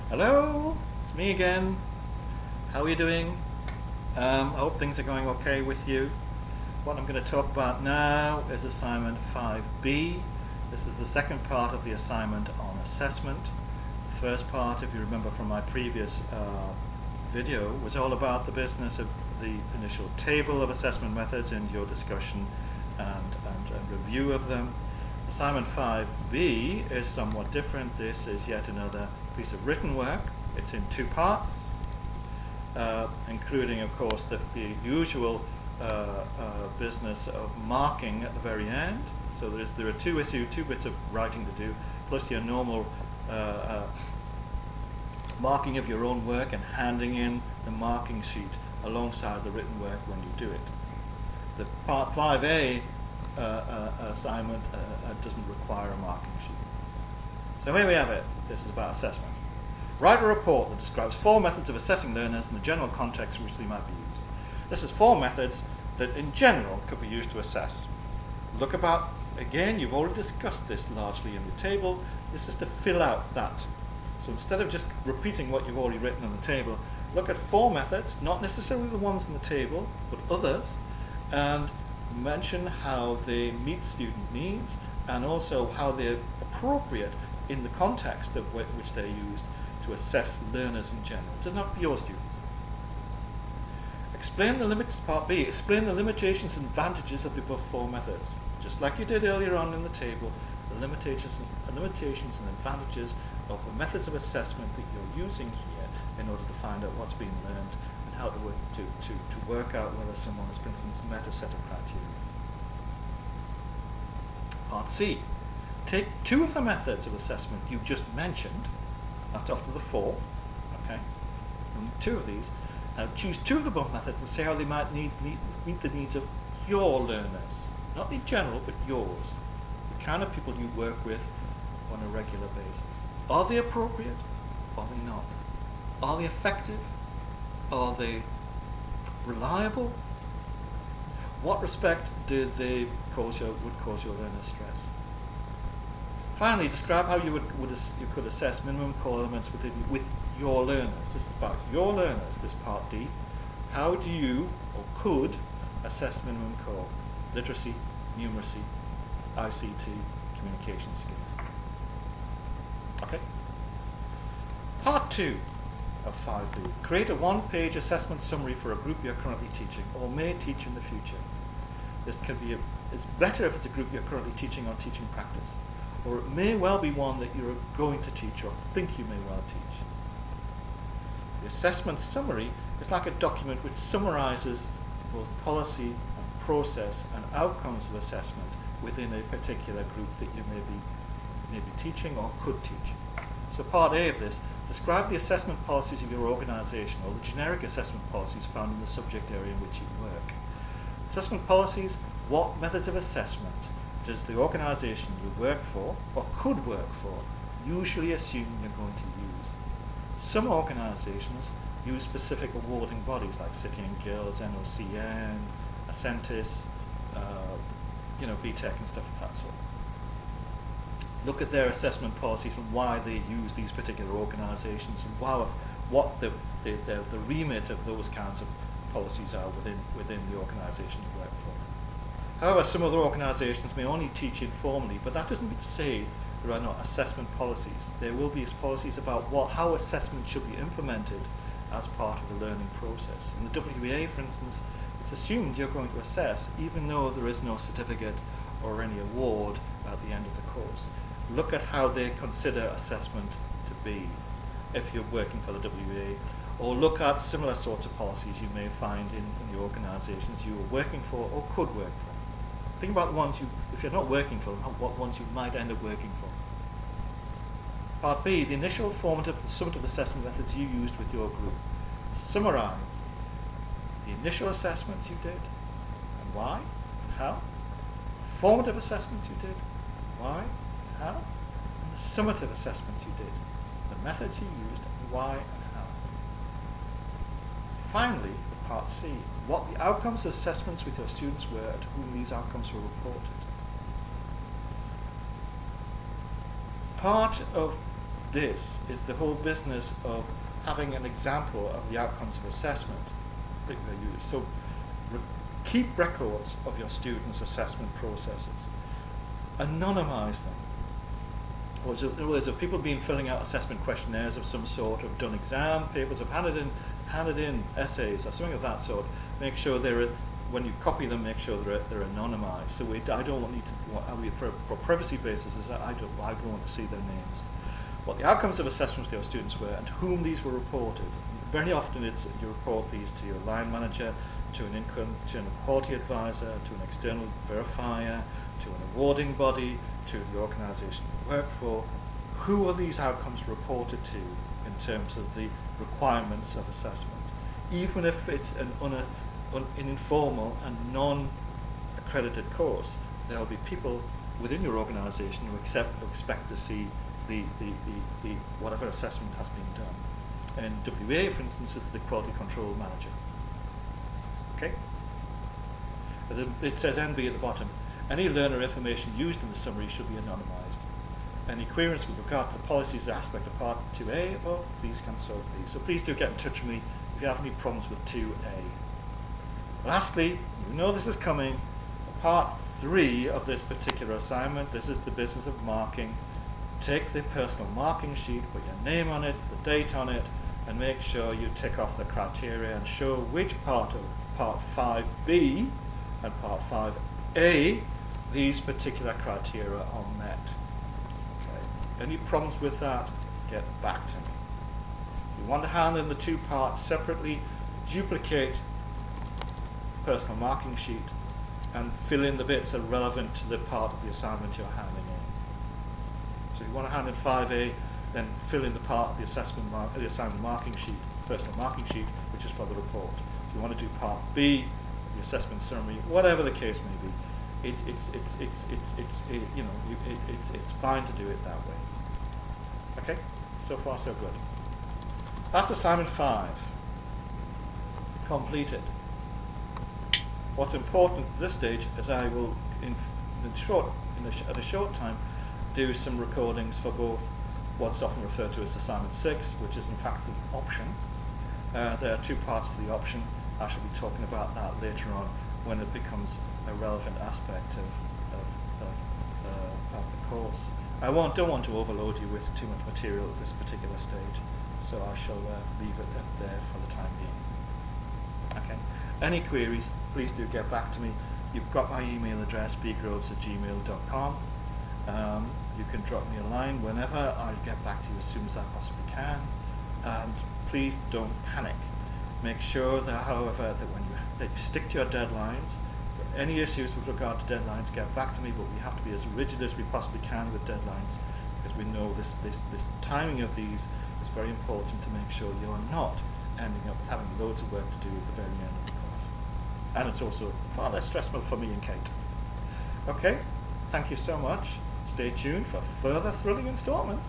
Hello, it's me again. How are you doing? I hope things are going okay with you. What I'm going to talk about now is assignment 5b. This is the second part of the assignment on assessment. The first part, if you remember from my previous video, was all about the business of the initial table of assessment methods and your discussion and review of them. Assignment 5b is somewhat different. This is yet another piece of written work. It's in two parts, including, of course, the usual business of marking at the very end. So there are two bits of writing to do, plus your normal marking of your own work and handing in the marking sheet alongside the written work when you do it. The part 5a assignment doesn't require a marking sheet. So here we have it. This is about assessment. Write a report that describes 4 methods of assessing learners in the general context in which they might be used. This is 4 methods that in general could be used to assess. Look about, again, you've already discussed this largely in the table. This is to fill out that. So instead of just repeating what you've already written on the table, look at 4 methods, not necessarily the ones in the table, but others, and mention how they meet student needs and also how they're appropriate in the context of which they're used to assess learners in general. It does not be your students. Explain the limits, part B, explain the limitations and advantages of the above 4 methods. Just like you did earlier on in the table, the limitations and advantages of the methods of assessment that you're using here in order to find out what's being learned and how to work out whether someone has, for instance, met a set of criteria. Part C. Take 2 of the methods of assessment you've just mentioned, that's after the 4, okay, and 2 of these. Now choose 2 of the above methods and say how they might meet the needs of your learners. Not in general, but yours. The kind of people you work with on a regular basis. Are they appropriate? Are they not? Are they effective? Are they reliable? What respect would cause your learners stress? Finally, describe how you could assess minimum core elements with your learners. This is about your learners, this part D. How do you, or could, assess minimum core? Literacy, numeracy, ICT, communication skills. Okay. Part 2 of 5B. Create a 1-page assessment summary for a group you're currently teaching or may teach in the future. This could be it's better if it's a group you're currently teaching or teaching practice. Or it may well be one that you're going to teach or think you may well teach. The assessment summary is like a document which summarizes both policy and process and outcomes of assessment within a particular group that you may be teaching or could teach. So part A of this, describe the assessment policies of your organization or the generic assessment policies found in the subject area in which you work. Assessment policies, what methods of assessment does the organization you work for or could work for usually assume you're going to use? Some organizations use specific awarding bodies like City and Guilds, NOCN, Assentis, BTEC and stuff of that sort. Look at their assessment policies and why they use these particular organizations and what the remit of those kinds of policies are within the organization you work for. However, some other organizations may only teach informally, but that doesn't mean to say there are not assessment policies. There will be policies about how assessment should be implemented as part of the learning process. In the WA, for instance, it's assumed you're going to assess even though there is no certificate or any award at the end of the course. Look at how they consider assessment to be if you're working for the WA, or look at similar sorts of policies you may find in the organizations you are working for or could work for. Think about the ones if you're not working for them, what ones you might end up working for. Part B, the initial formative and summative assessment methods you used with your group. Summarize the initial assessments you did, and why, and how. Formative assessments you did, why, and how. And the summative assessments you did, the methods you used, and why and how. Finally, Part C, what the outcomes of assessments with your students were and to whom these outcomes were reported. Part of this is the whole business of having an example of the outcomes of assessment that you use. So keep records of your students' assessment processes. Anonymize them. In other words, if people have been filling out assessment questionnaires of some sort, have done exam papers, have handed in essays or something of that sort, make sure when you copy them, make sure they're anonymized. So I don't need to, for privacy basis, I don't want to see their names. What the outcomes of assessments for your students were and to whom these were reported. Very often you report these to your line manager, to an quality advisor, to an external verifier, to an awarding body, to the organisation you work for. Who are these outcomes reported to in terms of the requirements of assessment? Even if it's an informal and non-accredited course, there will be people within your organisation who expect to see the whatever assessment has been done. And WA, for instance, is the quality control manager. Okay? It says NB at the bottom. Any learner information used in the summary should be anonymised. Any queries with regard to the policies aspect of Part 2A above, please consult these. So please do get in touch with me if you have any problems with 2A. Lastly, you know this is coming, Part 3 of this particular assignment. This is the business of marking. Take the personal marking sheet, put your name on it, the date on it, and make sure you tick off the criteria and show which part of Part 5b and Part 5a these particular criteria are met. Okay. Any problems with that, get back to me. If you want to hand in the two parts separately, duplicate personal marking sheet and fill in the bits that are relevant to the part of the assignment you're handing in. So if you want to hand in 5A, then fill in the part of the assignment marking sheet, personal marking sheet, which is for the report. If you want to do Part B, the assessment summary, whatever the case may be, it's fine to do it that way. Okay, so far so good. That's assignment 5, completed. What's important at this stage is I will, at a short time, do some recordings for both what's often referred to as assignment 6, which is in fact the option. There are two parts to the option. I shall be talking about that later on when it becomes a relevant aspect of the course. I don't want to overload you with too much material at this particular stage, so I shall leave it there for the time being. Okay. Any queries, please do get back to me. You've got my email address, bgroves@gmail.com. You can drop me a line whenever. I'll get back to you as soon as I possibly can. And please don't panic. Make sure that, however, that you stick to your deadlines. For any issues with regard to deadlines, get back to me, but we have to be as rigid as we possibly can with deadlines, because we know this timing of these is very important to make sure you're not ending up having loads of work to do at the very end of the course. And it's also far less stressful for me and Kate. Okay, thank you so much. Stay tuned for further thrilling installments.